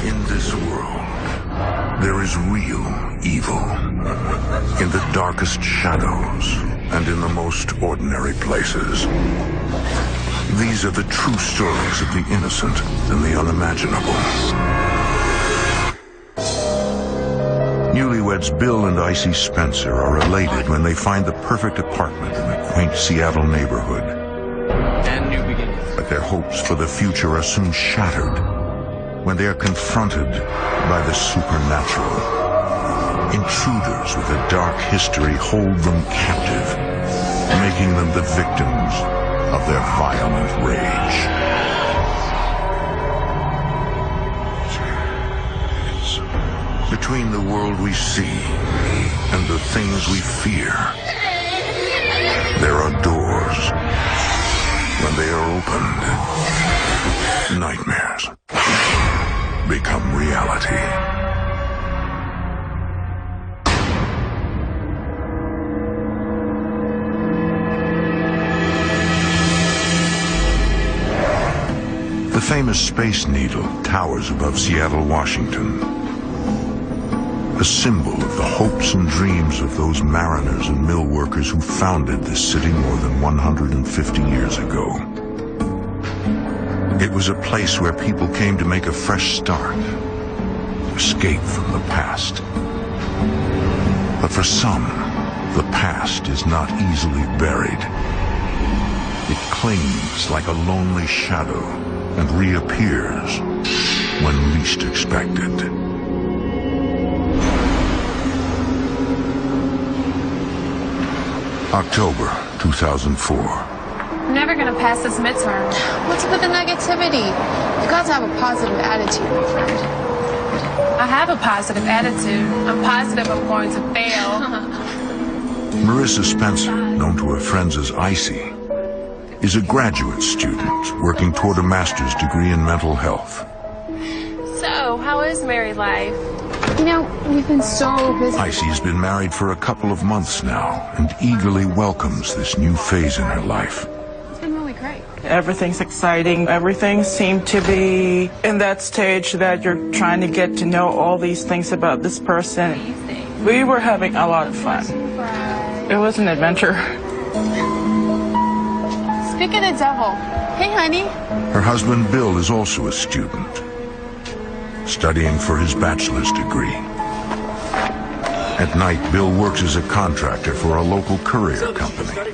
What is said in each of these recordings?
In this world, there is real evil. In the darkest shadows and in the most ordinary places. These are the true stories of the innocent and the unimaginable. Newlyweds Bill and Icy Spencer are elated when they find the perfect apartment in a quaint Seattle neighborhood. And new beginnings. But their hopes for the future are soon shattered when they are confronted by the supernatural. Intruders with a dark history hold them captive, making them the victims of their violent rage. Between the world we see and the things we fear, there are doors. When they are opened, nightmares become reality. The famous Space Needle towers above Seattle, Washington. A symbol of the hopes and dreams of those mariners and mill workers who founded this city more than 150 years ago. It was a place where people came to make a fresh start, escape from the past. But for some, the past is not easily buried. It clings like a lonely shadow and reappears when least expected. October 2004. I'm never gonna pass this midterm. What's up with the negativity? You got to have a positive attitude, my friend. I have a positive attitude. I'm positive I'm going to fail. Marissa Spencer, known to her friends as Icy, is a graduate student working toward a master's degree in mental health. So, how is married life? You know, we've been so busy. Icy's been married for a couple of months now and eagerly welcomes this new phase in her life. It's been really great. Everything's exciting. Everything seemed to be in that stage that you're trying to get to know all these things about this person. We were having a lot of fun. It was an adventure. Speak of the devil. Hey, honey. Her husband Bill is also a student, studying for his bachelor's degree. At night, Bill works as a contractor for a local courier company. I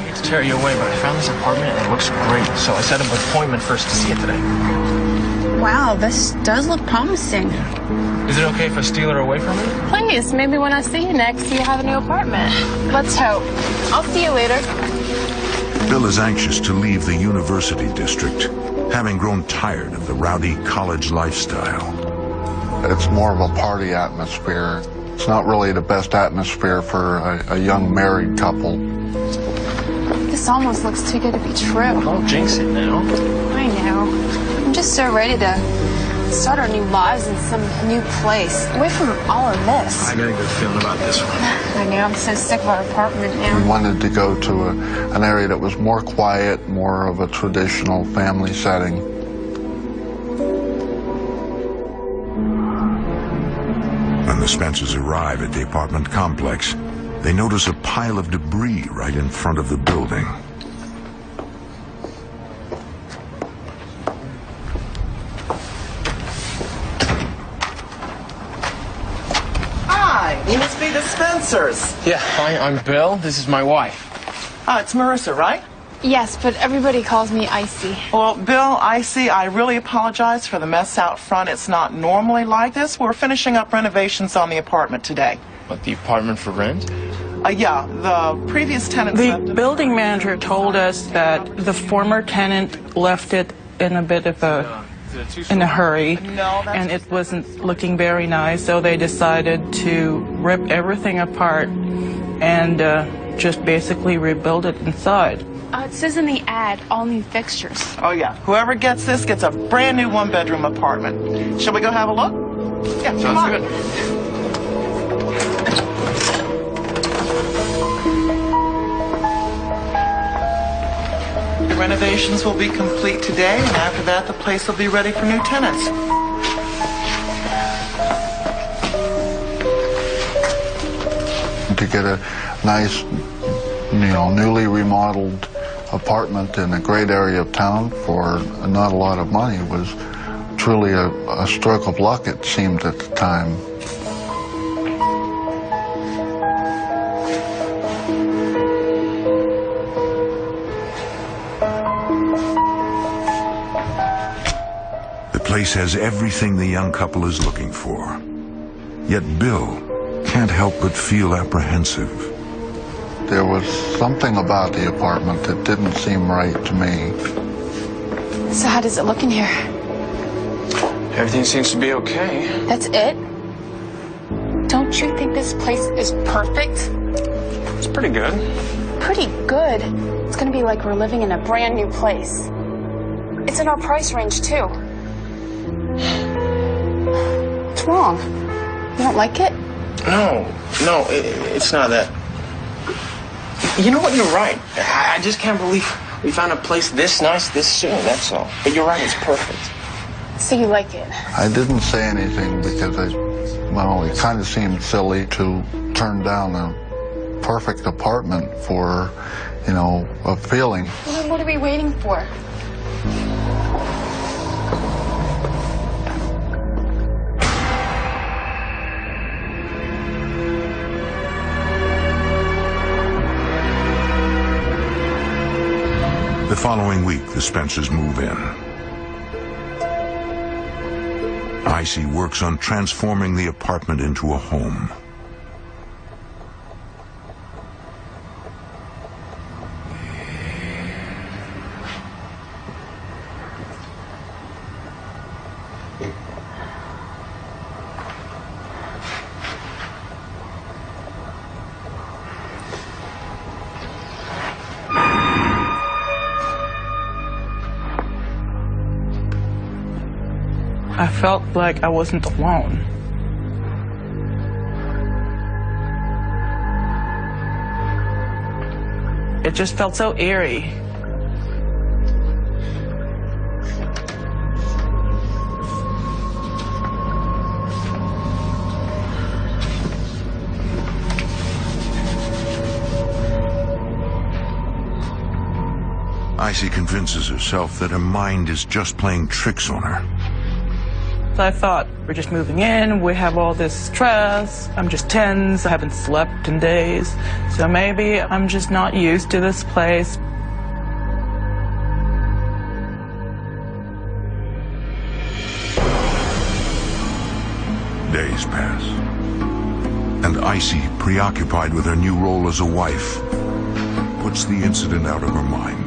hate to tear you away, but I found this apartment and it looks great, so I set up an appointment first to see it today. Wow, this does look promising. Is it okay if I steal her away from you? Please, maybe when I see you next, you'll have a new apartment. Let's hope. I'll see you later. Bill is anxious to leave the university district, having grown tired of the rowdy college lifestyle. It's more of a party atmosphere. It's not really the best atmosphere for a young married couple. This almost looks too good to be true. Don't jinx it now. I know. I'm just so ready to start our new lives in some new place, away from all of this. I got a good feeling about this one. I know, I'm so sick of our apartment We now. wanted to go to an area that was more quiet, more of a traditional family setting. When the Spencers arrive at the apartment complex, they notice a pile of debris right in front of the building. Hi, you must be the Spencers. Yeah, hi, I'm Bill. This is my wife. It's Marissa, right? Yes, but everybody calls me Icy. Well, Bill, Icy, I really apologize for the mess out front. It's not normally like this. We're finishing up renovations on the apartment today. What, the apartment for rent? Yeah, the previous tenant... The building manager told us that the former tenant left it in a bit of in a hurry, and it wasn't looking very nice, so they decided to rip everything apart and just basically rebuild it inside. It says in the ad, all new fixtures. Oh, yeah. Whoever gets this gets a brand new one-bedroom apartment. Shall we go have a look? Yeah, come Sounds on. good. Renovations will be complete today, and after that, the place will be ready for new tenants. to get a nice, newly remodeled apartment in a great area of town for not a lot of money was truly a stroke of luck, it seemed at the time. The place has everything the young couple is looking for. Yet Bill can't help but feel apprehensive. There was something about the apartment that didn't seem right to me. So how does it look in here? Everything seems to be okay. That's it? Don't you think this place is perfect? It's pretty good. Pretty good? It's gonna be like we're living in a brand new place. It's in our price range, too. What's wrong? You don't like it? No, it's not that. You know what? You're right. I just can't believe we found a place this nice this soon, that's all. But you're right, it's perfect. So you like it? I didn't say anything because it kind of seemed silly to turn down a perfect apartment for, a feeling. Well, then what are we waiting for? The following week, the Spencers move in. Icy works on transforming the apartment into a home. I felt like I wasn't alone. It just felt so eerie. Icy convinces herself that her mind is just playing tricks on her. I thought, we're just moving in, we have all this stress, I'm just tense, I haven't slept in days, so maybe I'm just not used to this place. Days pass, and Icy, preoccupied with her new role as a wife, puts the incident out of her mind.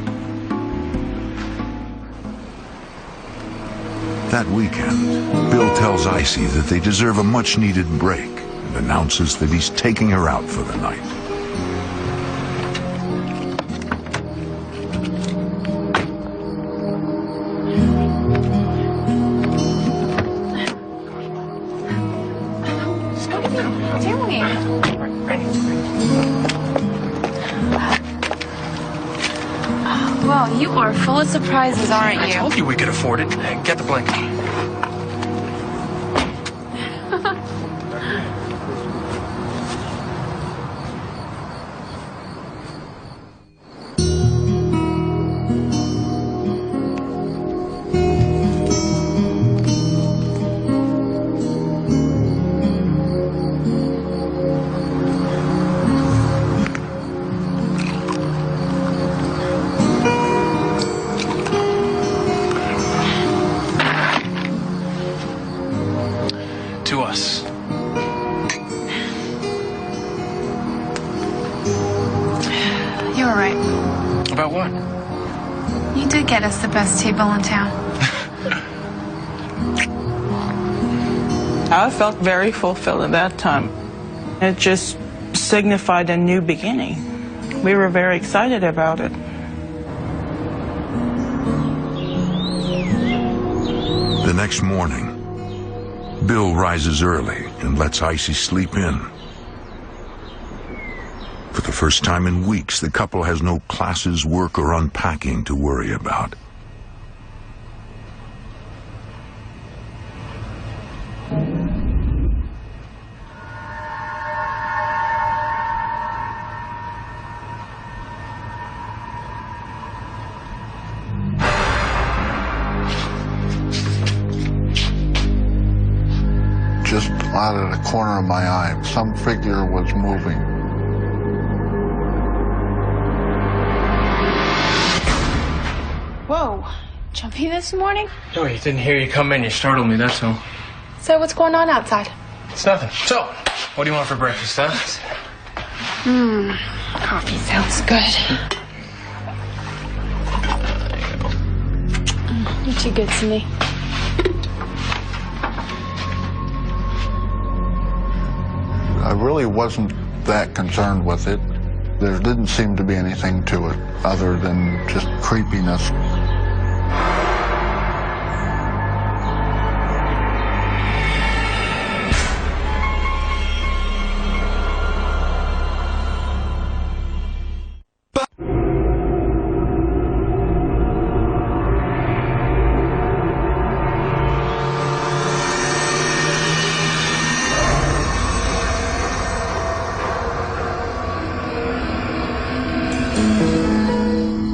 That weekend, Bill tells Icy that they deserve a much-needed break and announces that he's taking her out for the night. Well, you are full of surprises, aren't you? I told you we could afford it. Get the blanket. To us. You were right. About what? You did get us the best table in town. I felt very fulfilled at that time. It just signified a new beginning. We were very excited about it. The next morning, Bill rises early and lets Icy sleep in. For the first time in weeks, the couple has no classes, work, or unpacking to worry about. just out of the corner of my eye. Some figure was moving. Whoa, jumpy this morning? No, you didn't hear you come in. You startled me, that's all. So what's going on outside? It's nothing. So, what do you want for breakfast, huh? Coffee sounds good. You're too good to me. I really wasn't that concerned with it. There didn't seem to be anything to it other than just creepiness.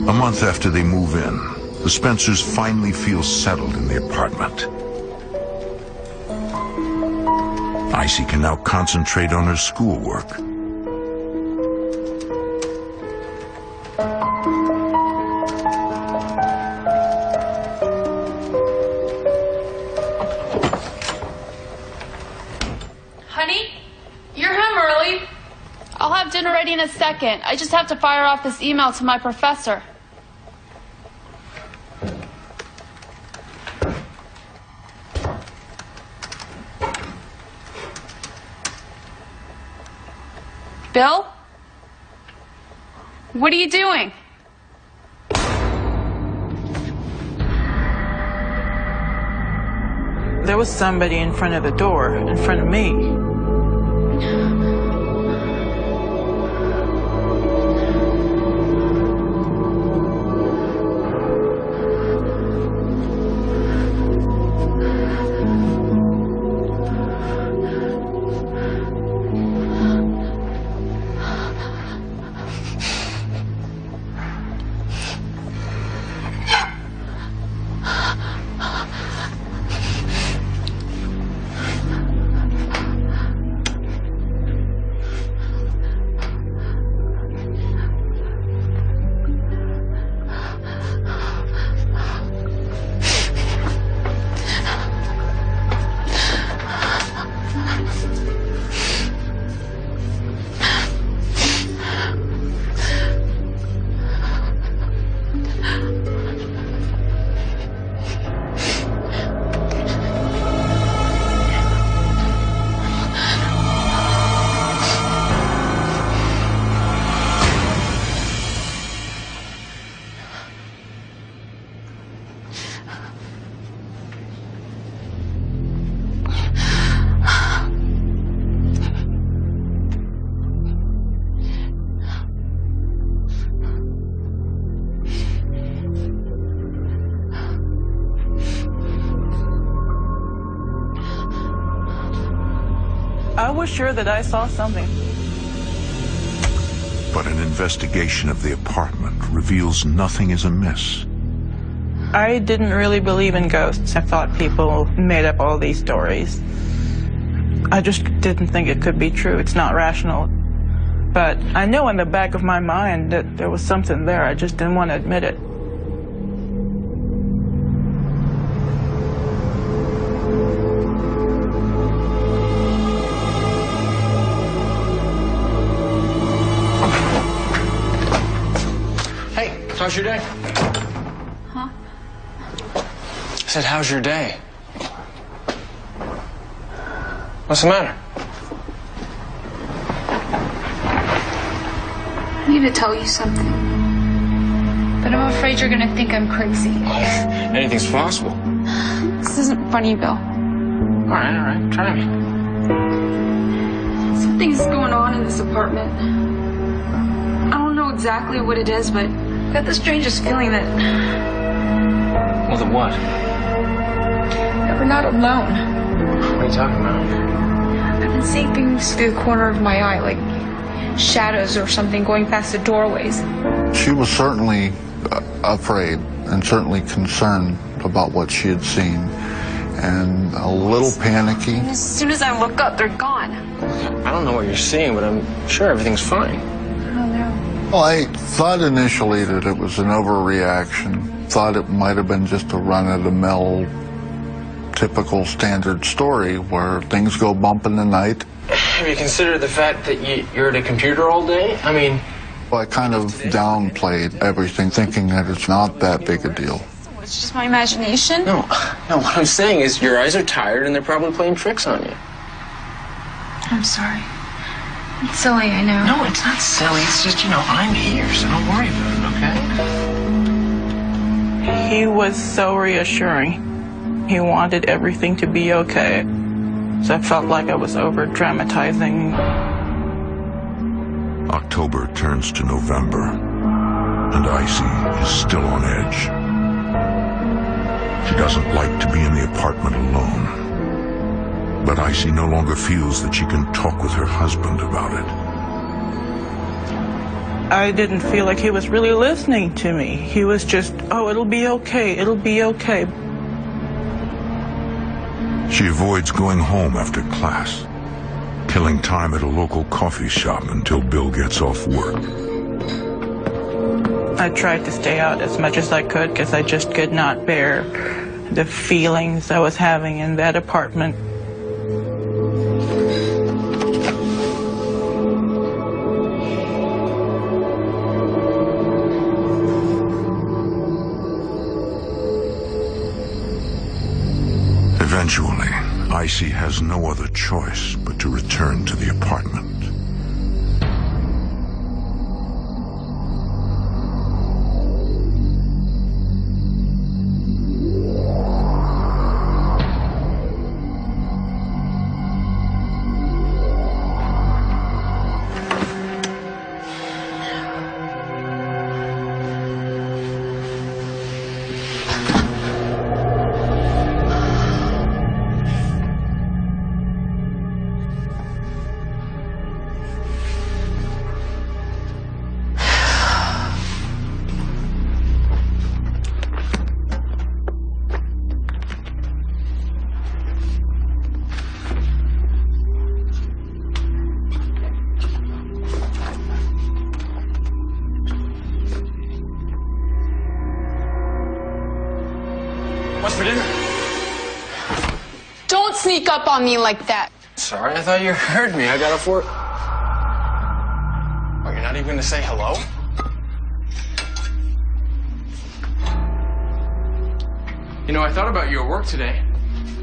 A month after they move in, the Spencers finally feel settled in the apartment. Icy can now concentrate on her schoolwork. Honey, you're home early. I'll have dinner ready in a second. I just have to fire off this email to my professor. Bill? What are you doing? There was somebody in front of the door, in front of me. I was sure that I saw something. But an investigation of the apartment reveals nothing is amiss. I didn't really believe in ghosts. I thought people made up all these stories. I just didn't think it could be true. It's not rational. But I know in the back of my mind that there was something there. I just didn't want to admit it. How's your day? Huh? I said, how's your day? What's the matter? I need to tell you something. But I'm afraid you're gonna think I'm crazy. Anything's possible. This isn't funny, Bill. All right, try me. Something's going on in this apartment. I don't know exactly what it is, but I got the strangest feeling that... Well, then what? that we're not alone. What are you talking about? I've been seeing things through the corner of my eye, like shadows or something going past the doorways. She was certainly afraid and certainly concerned about what she had seen. and a little panicky. As soon as I look up, they're gone. I don't know what you're seeing, but I'm sure everything's fine. Oh, no. Well, I thought initially that it was an overreaction. Thought it might have been just a run-of-the-mill, typical standard story where things go bump in the night. Have you considered the fact that you're at a computer all day? I mean... I kind of downplayed everything, thinking that it's not that big a deal. It's just my imagination. No, what I'm saying is your eyes are tired and they're probably playing tricks on you. I'm sorry. It's silly, I know. No, it's not silly. It's just, I'm here, so don't worry about it, okay? He was so reassuring. He wanted everything to be okay. So I felt like I was over-dramatizing. October turns to November, and Icy is still on edge. She doesn't like to be in the apartment alone. But Icy no longer feels that she can talk with her husband about it. I didn't feel like he was really listening to me. He was just, oh, it'll be okay, it'll be okay. She avoids going home after class, killing time at a local coffee shop until Bill gets off work. I tried to stay out as much as I could because I just could not bear the feelings I was having in that apartment. Eventually, Icy has no other choice but to return to the apartment. What's for dinner? Don't sneak up on me like that. Sorry, I thought you heard me. I got a fork. Oh, you're not even gonna say hello? I thought about you at work today.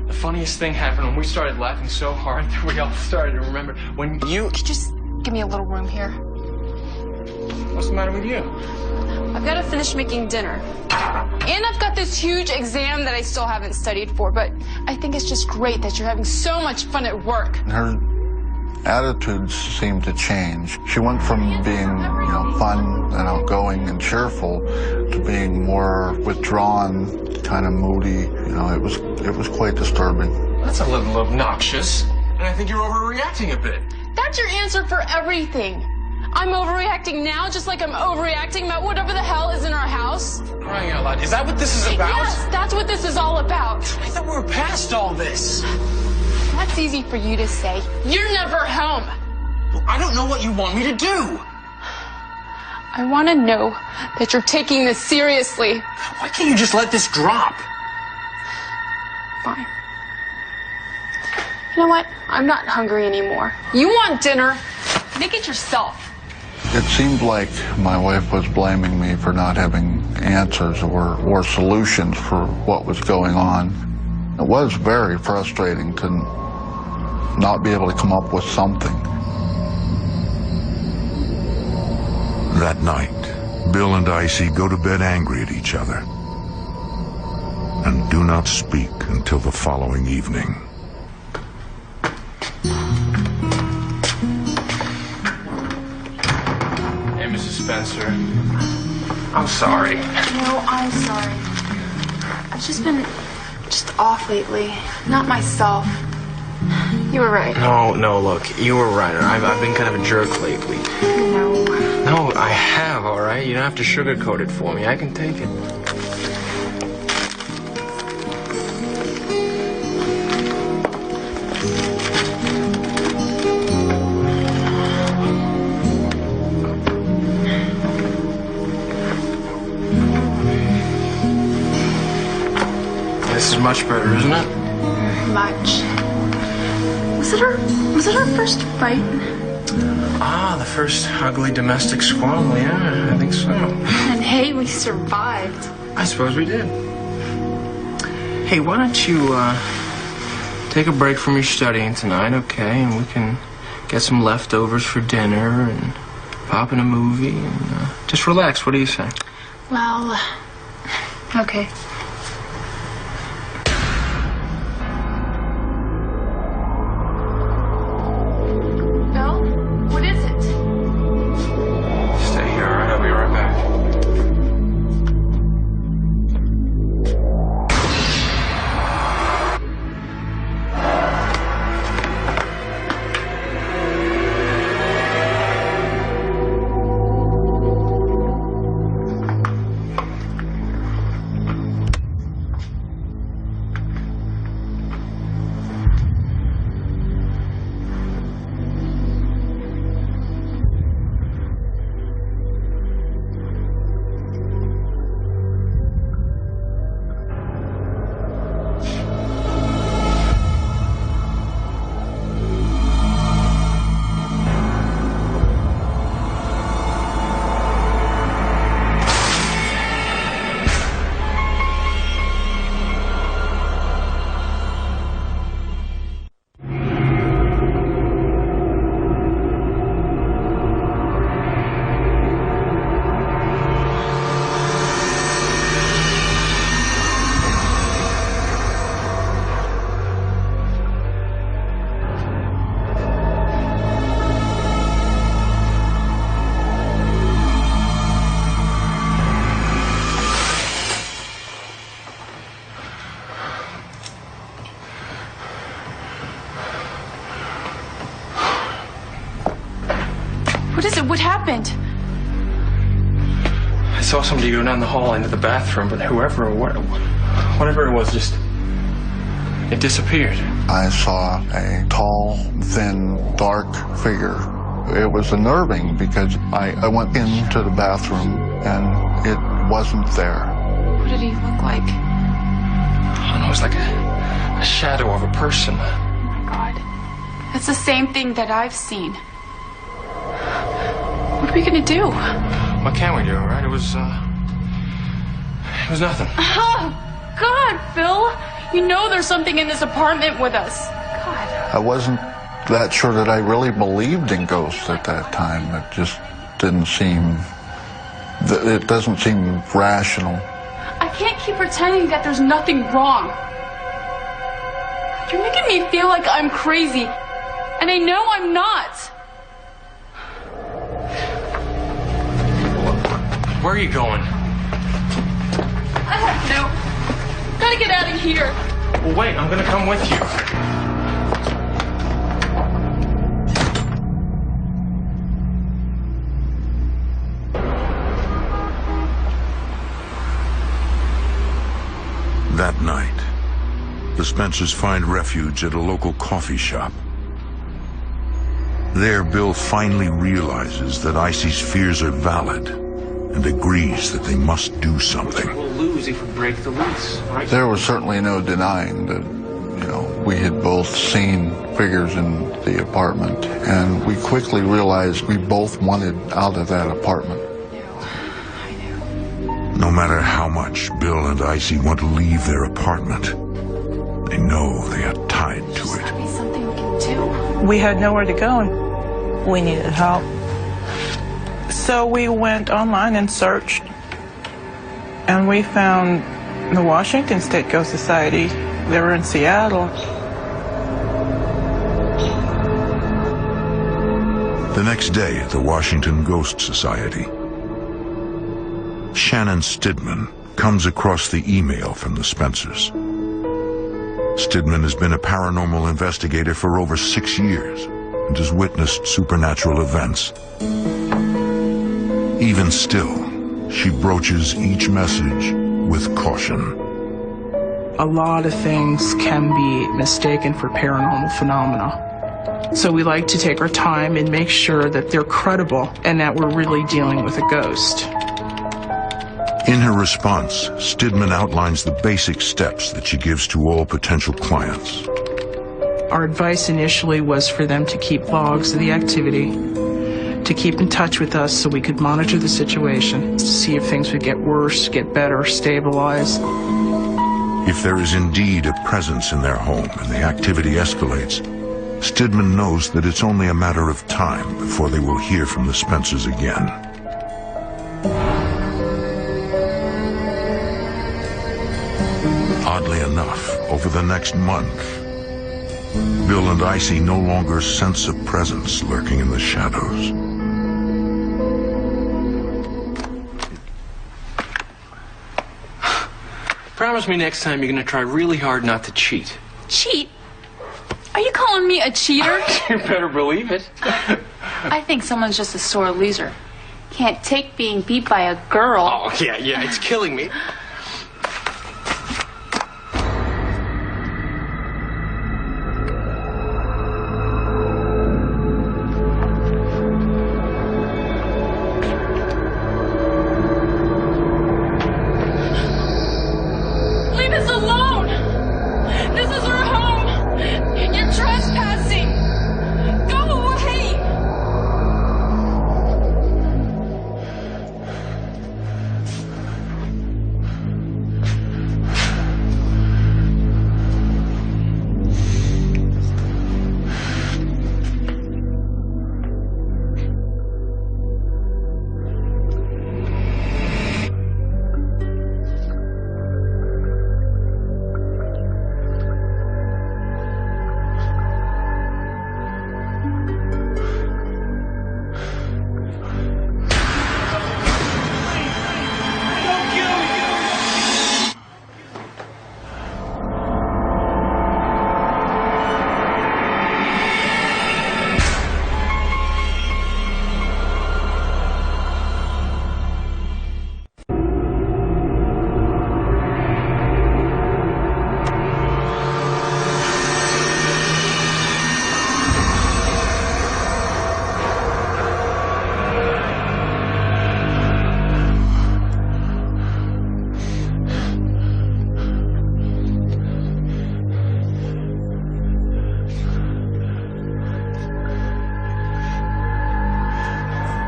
The funniest thing happened when we started laughing so hard that we all started to remember when you... Could you just give me a little room here? What's the matter with you? I've got to finish making dinner. And I've got this huge exam that I still haven't studied for, but I think it's just great that you're having so much fun at work. Her attitudes seemed to change. She went from being, fun and outgoing and cheerful to being more withdrawn, kind of moody. It was quite disturbing. That's a little obnoxious, and I think you're overreacting a bit. That's your answer for everything. I'm overreacting now, just like I'm overreacting about whatever the hell is in our house. Crying out loud. Is that what this is about? Yes, that's what this is all about. I thought we were past all this. That's easy for you to say. You're never home. I don't know what you want me to do. I want to know that you're taking this seriously. Why can't you just let this drop? Fine. You know what? I'm not hungry anymore. You want dinner? Make it yourself. It seemed like my wife was blaming me for not having answers or solutions for what was going on. It was very frustrating to not be able to come up with something. That night, Bill and Icy go to bed angry at each other and do not speak until the following evening. Hey, Mrs. Spencer. I'm sorry. No, I'm sorry. I've just been off lately. Not myself. You were right. No, look, you were right. I've been kind of a jerk lately. No. No, I have, all right? You don't have to sugarcoat it for me. I can take it. This is much better, isn't it? Much. Was it our first fight? Ah, the first ugly domestic squabble, yeah, I think so. And hey, we survived. I suppose we did. Hey, why don't you, take a break from your studying tonight, okay? And we can get some leftovers for dinner and pop in a movie and just relax. What do you say? Well, okay. Bill, what is it? Stay here, all right? I'll be right back. What is it? What happened? I saw somebody go down the hall into the bathroom, but whoever or whatever it was, it disappeared. I saw a tall, thin, dark figure. It was unnerving because I went into the bathroom and it wasn't there. What did he look like? I don't know, it was like a shadow of a person. Oh my God. That's the same thing that I've seen. What are we gonna do? What can we do, all right? It was nothing. Oh, God, Bill. You know there's something in this apartment with us. God. I wasn't that sure that I really believed in ghosts at that time. It just didn't seem, it doesn't seem rational. I can't keep pretending that there's nothing wrong. You're making me feel like I'm crazy, and I know I'm not. Where are you going? I don't know. Gotta get out of here. Well, wait, I'm gonna come with you. That night, the Spencers find refuge at a local coffee shop. There, Bill finally realizes that Icy's fears are valid and agrees that they must do something. We'll lose if we break the lease, right? There was certainly no denying that, we had both seen figures in the apartment, and we quickly realized we both wanted out of that apartment. No matter how much Bill and Icy want to leave their apartment, they know they are tied to it. There's be something we can do. We had nowhere to go and we needed help. So we went online and searched, and we found the Washington State Ghost Society. They were in Seattle. The next day at the Washington Ghost Society, Shannon Stidman comes across the email from the Spencers. Stidman has been a paranormal investigator for over 6 years and has witnessed supernatural events. Even still, she broaches each message with caution. A lot of things can be mistaken for paranormal phenomena. So we like to take our time and make sure that they're credible and that we're really dealing with a ghost. In her response, Stidman outlines the basic steps that she gives to all potential clients. Our advice initially was for them to keep logs of the activity, to keep in touch with us so we could monitor the situation, to see if things would get worse, get better, stabilize. If there is indeed a presence in their home and the activity escalates, Stidman knows that it's only a matter of time before they will hear from the Spencers again. Oddly enough, over the next month, Bill and Icy no longer sense a presence lurking in the shadows. Promise me next time you're gonna try really hard not to cheat. Cheat? Are you calling me a cheater? You better believe it. I think someone's just a sore loser. Can't take being beat by a girl. Oh, yeah, it's killing me. Leave us alone! This is our home! You're trespassing! Go away!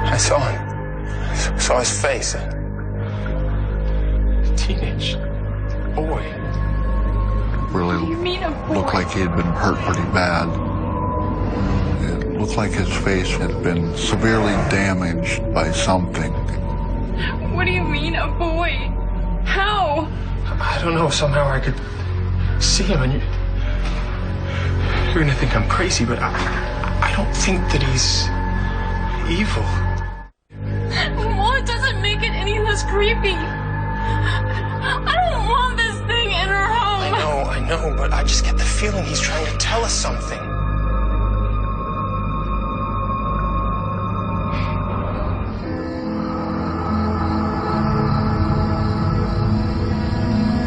I saw him. I saw his face. A teenage boy. Really looked like he had been hurt pretty bad. It looked like his face had been severely damaged by something. What do you mean, a boy? How? I don't know. Somehow I could see him, and you're gonna think I'm crazy, but I don't think that he's evil. Well, it doesn't make it any less creepy. I don't want this thing in our home. I know, but I just get the feeling he's trying to tell us something.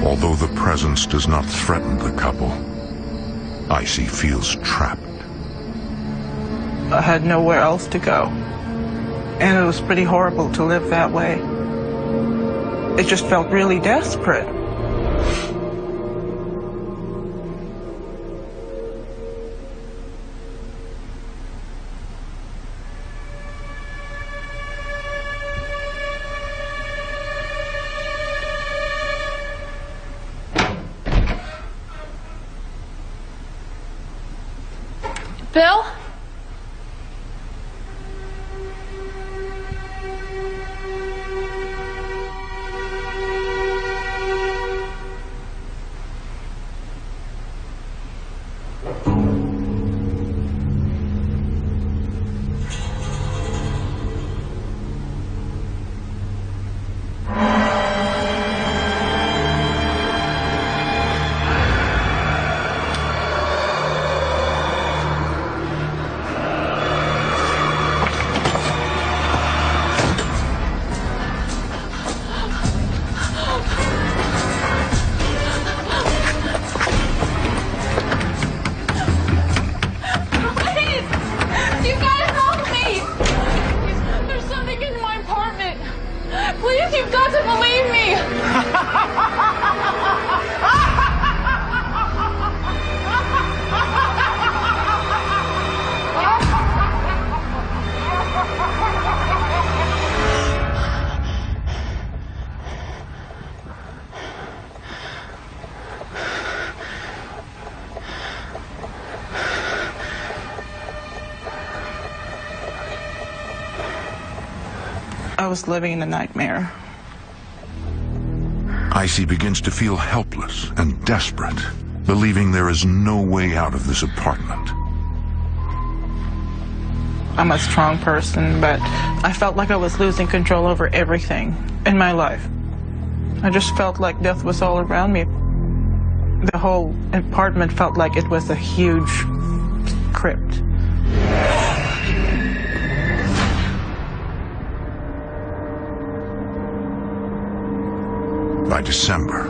Although the presence does not threaten the couple, Icy feels trapped. I had nowhere else to go. And it was pretty horrible to live that way. It just felt really desperate. Bill? I was living in a nightmare. Icy begins to feel helpless and desperate, believing there is no way out of this apartment. I'm a strong person, but I felt like I was losing control over everything in my life. I just felt like death was all around me. The whole apartment felt like it was a huge crypt. By December,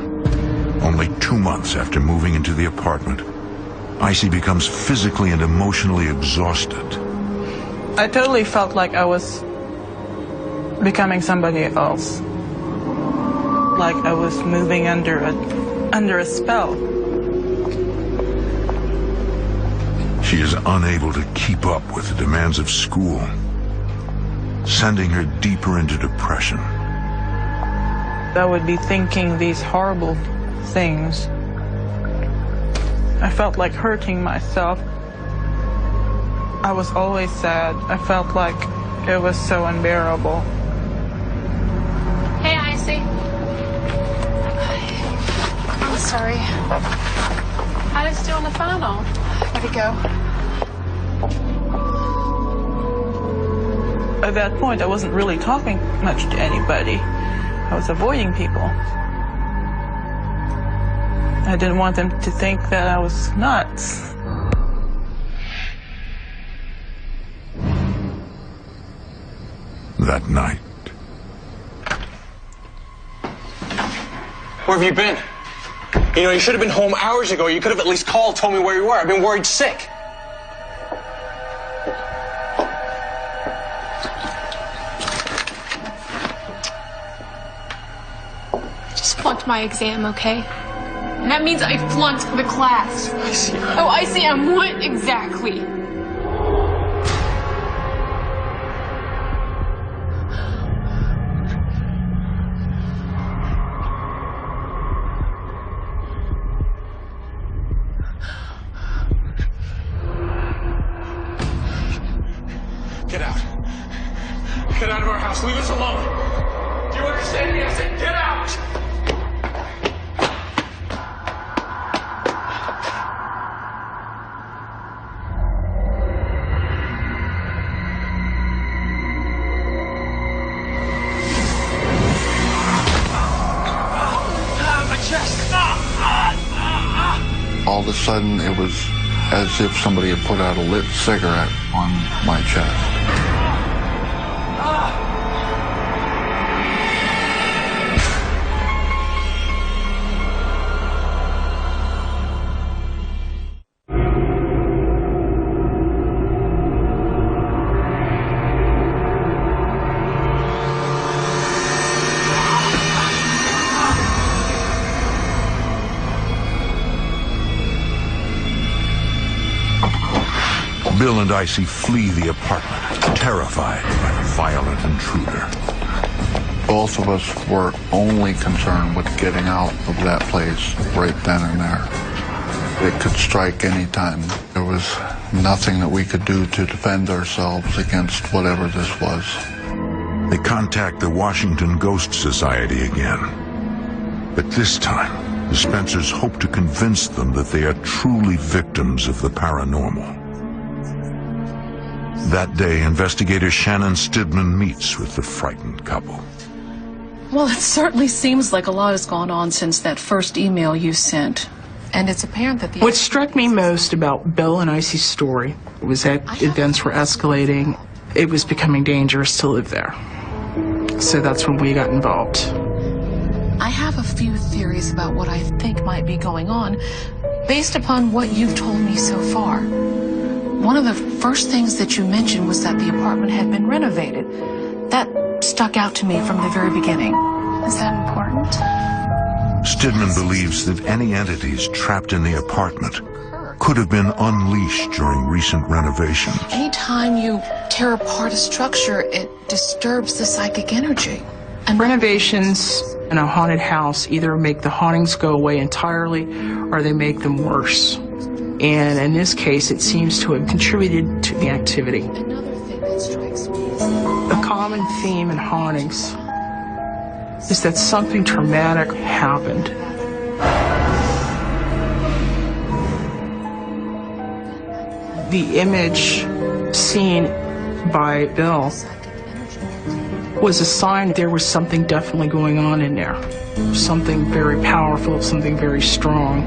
only 2 months after moving into the apartment, Icy becomes physically and emotionally exhausted. I totally felt like I was becoming somebody else. Like I was moving under a spell. She is unable to keep up with the demands of school, sending her deeper into depression. I would be thinking these horrible things. I felt like hurting myself. I was always sad. I felt like it was so unbearable. Hey, Icy. I'm sorry. How did you do on the final? Where'd it go? At that point, I wasn't really talking much to anybody. I was avoiding people. I didn't want them to think that I was nuts. That night. Where have you been? You know, you should have been home hours ago. You could have at least called, told me where you were. I've been worried sick. Just flunked my exam, okay? And that means I flunked the class. Icy. Oh, Icy, and what exactly? Get out. Get out of our house. Leave us alone. Do you understand me? I said get out. My chest. All of a sudden, it was as if somebody had put out a lit cigarette on my chest. Bill and Icy flee the apartment, terrified by the violent intruder. Both of us were only concerned with getting out of that place right then and there. It could strike any time. There was nothing that we could do to defend ourselves against whatever this was. They contact the Washington Ghost Society again. But this time, the Spencers hope to convince them that they are truly victims of the paranormal. That day, investigator Shannon Stidman meets with the frightened couple. Well, it certainly seems like a lot has gone on since that first email you sent. And it's apparent that the... What struck me most about Bill and Icy's story was that events were escalating. It was becoming dangerous to live there. So that's when we got involved. I have a few theories about what I think might be going on based upon what you've told me so far. One of the first things that you mentioned was that the apartment had been renovated. That stuck out to me from the very beginning. Is that important? Stidman believes that any entities trapped in the apartment could have been unleashed during recent renovations. Anytime you tear apart a structure, it disturbs the psychic energy. And Renovations in a haunted house either make the hauntings go away entirely or they make them worse. And in this case, it seems to have contributed to the activity. another thing that strikes me is... A common theme in hauntings is that something traumatic happened. The image seen by Bill was a sign there was something definitely going on in there. Something very powerful, something very strong.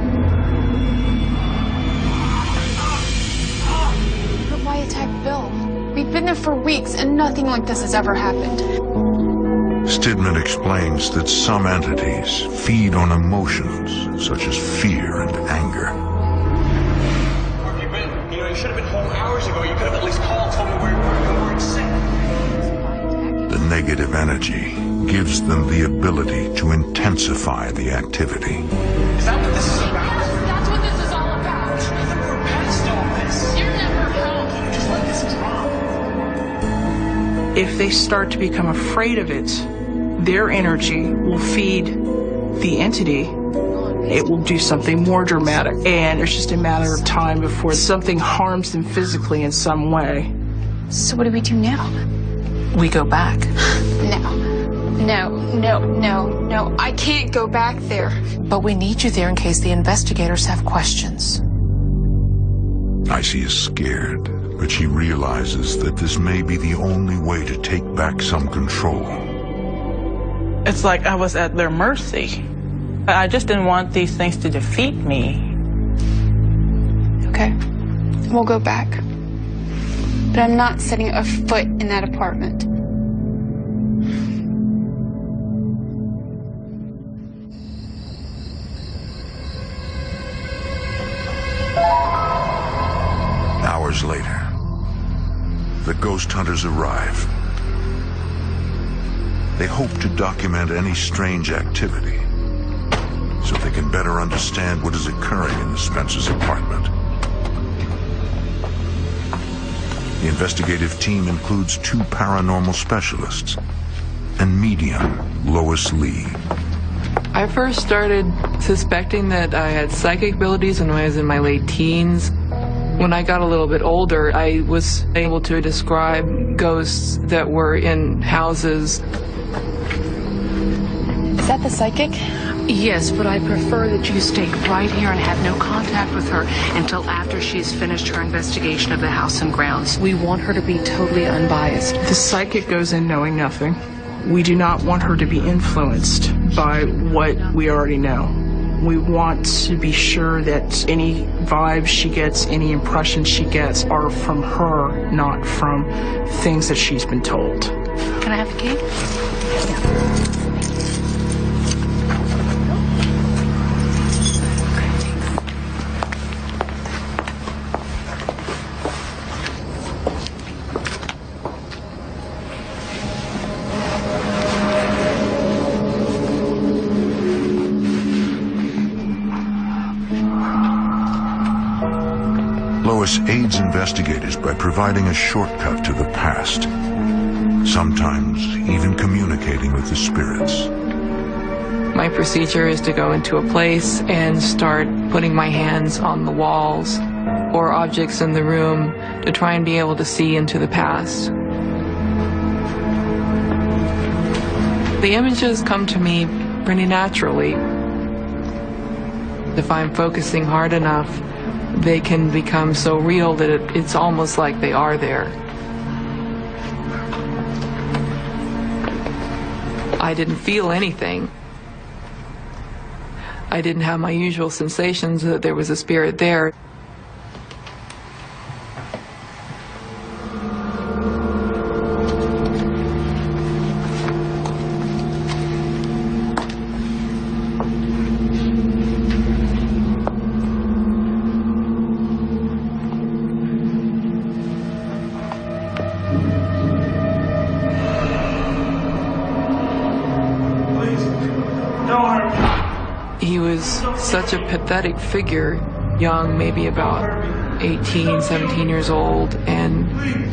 But why attack Bill? We've been there for weeks and nothing like this has ever happened. Stidman explains that some entities feed on emotions such as fear and anger. Where have you been? You know, you should have been home hours ago. You could have at least called, told me where you were. You weren't sick. The negative energy gives them the ability to intensify the activity. Is that what this is about? Yes, that's what this is all about. We're past all this. You're never home. Just let this drop. If they start to become afraid of it, their energy will feed the entity. It will do something more dramatic, and it's just a matter of time before something harms them physically in some way. So what do we do now? We go back. No. I can't go back there. But we need you there in case the investigators have questions. Icy is scared, but she realizes that this may be the only way to take back some control. It's like I was at their mercy. I just didn't want these things to defeat me. Okay, we'll go back. But I'm not setting a foot in that apartment. Hours later, the ghost hunters arrive. They hope to document any strange activity so they can better understand what is occurring in the Spencers' apartment. The investigative team includes 2 paranormal specialists and medium Lois Lee. I first started suspecting that I had psychic abilities when I was in my late teens. When I got a little bit older, I was able to describe ghosts that were in houses. Is that the psychic? Yes, but I prefer that you stay right here and have no contact with her until after she's finished her investigation of the house and grounds. We want her to be totally unbiased. The psychic goes in knowing nothing. We do not want her to be influenced by what we already know. We want to be sure that any vibes she gets, any impressions she gets are from her, not from things that she's been told. Can I have the key? Lois aids investigators by providing a shortcut to the past, sometimes even communicating with the spirits. My procedure is to go into a place and start putting my hands on the walls or objects in the room to try and be able to see into the past. The images come to me pretty naturally. If I'm focusing hard enough, they can become so real that it's almost like they are there. I didn't feel anything. I didn't have my usual sensations that there was a spirit there. He was such a pathetic figure, young, maybe about 18, 17 years old, and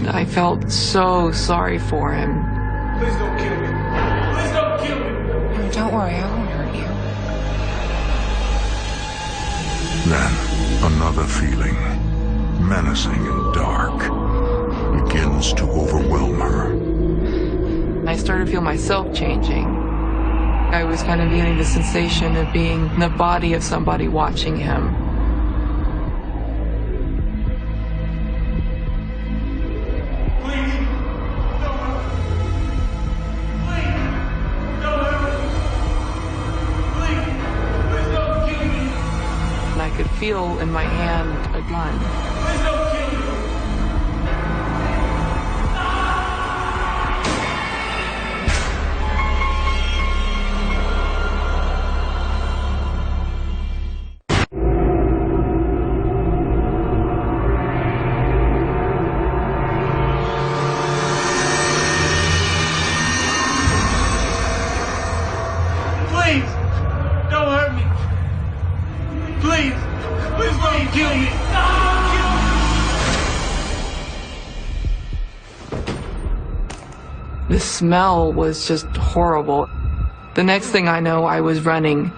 I felt so sorry for him. Please don't kill me. Please don't kill me. Oh, don't worry, I won't hurt you. Then, another feeling, menacing and dark, begins to overwhelm her. started to feel myself changing. I was kind of getting the sensation of being in the body of somebody watching him. And I could feel in my hand a gun. Please, don't hurt me. Please, please don't kill me. The smell was just horrible. The next thing I know, I was running.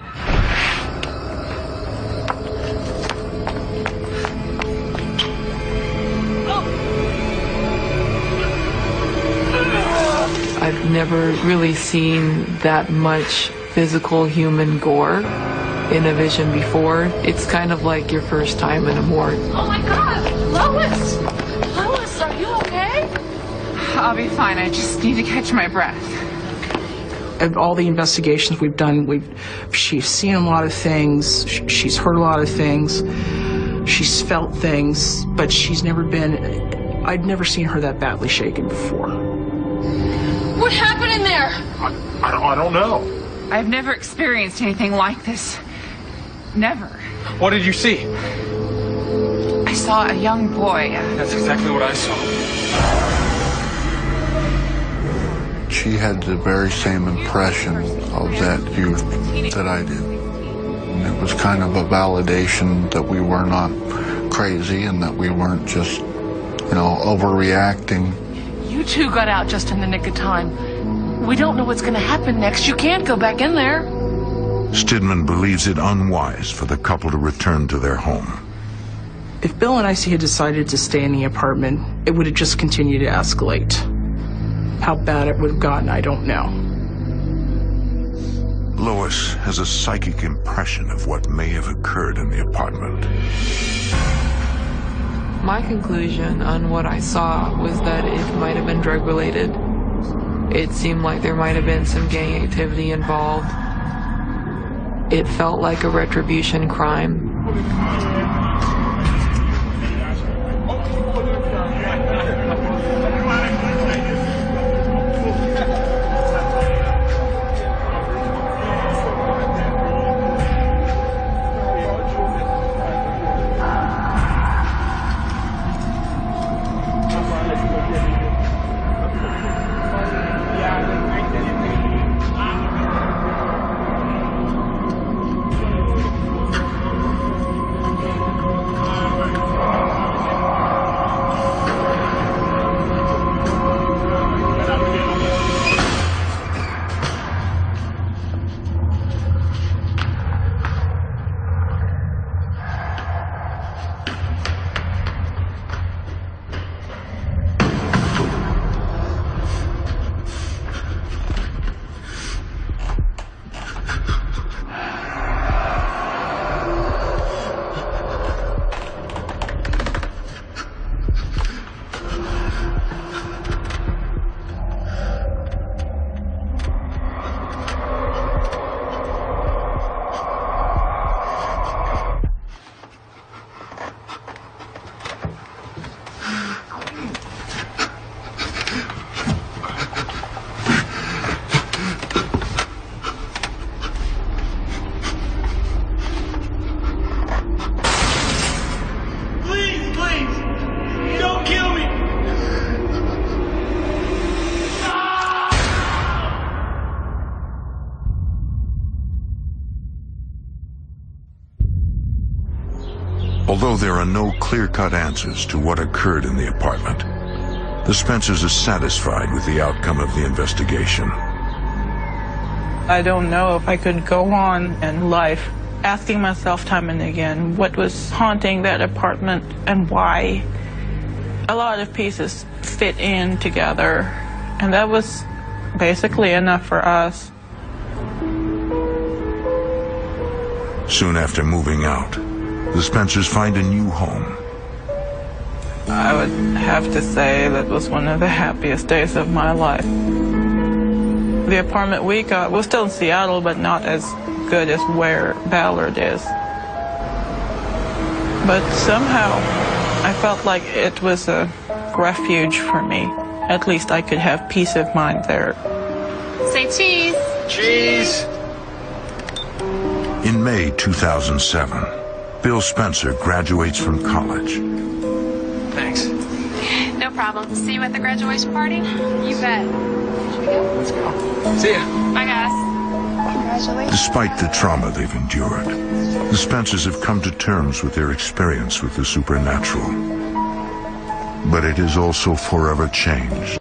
I've never really seen that much physical human gore in a vision before. It's kind of like your first time in a morgue. Oh my God! Lois! Lois, are you okay? I'll be fine. I just need to catch my breath. Of all the investigations we've done, she's seen a lot of things, she's heard a lot of things, she's felt things, but I'd never seen her that badly shaken before. What happened in there? I don't know. I've never experienced anything like this. Never. What did you see? I saw a young boy. That's exactly what I saw. She had the very same impression of that youth that I did. And it was kind of a validation that we were not crazy and that we weren't just, overreacting. You two got out just in the nick of time. We don't know what's going to happen next. You can't go back in there. Stidman believes it unwise for the couple to return to their home. If Bill and Icy had decided to stay in the apartment, it would have just continued to escalate. How bad it would have gotten, I don't know. Lois has a psychic impression of what may have occurred in the apartment. My conclusion on what I saw was that it might have been drug-related. It seemed like there might have been some gang activity involved. It felt like a retribution crime. Although there are no clear-cut answers to what occurred in the apartment, the Spencers are satisfied with the outcome of the investigation. I don't know if I could go on in life asking myself time and again what was haunting that apartment and why. A lot of pieces fit in together, and that was basically enough for us. Soon after moving out, the Spencers find a new home. I would have to say that was one of the happiest days of my life. The apartment we got was still in Seattle, but not as good as where Ballard is. But somehow, I felt like it was a refuge for me. At least I could have peace of mind there. Say cheese. Cheese! In May 2007, Bill Spencer graduates from college. Thanks. No problem. See you at the graduation party? You bet. Should we go? Let's go. See ya. Bye, guys. Congratulations. Despite the trauma they've endured, the Spencers have come to terms with their experience with the supernatural. But it is also forever changed.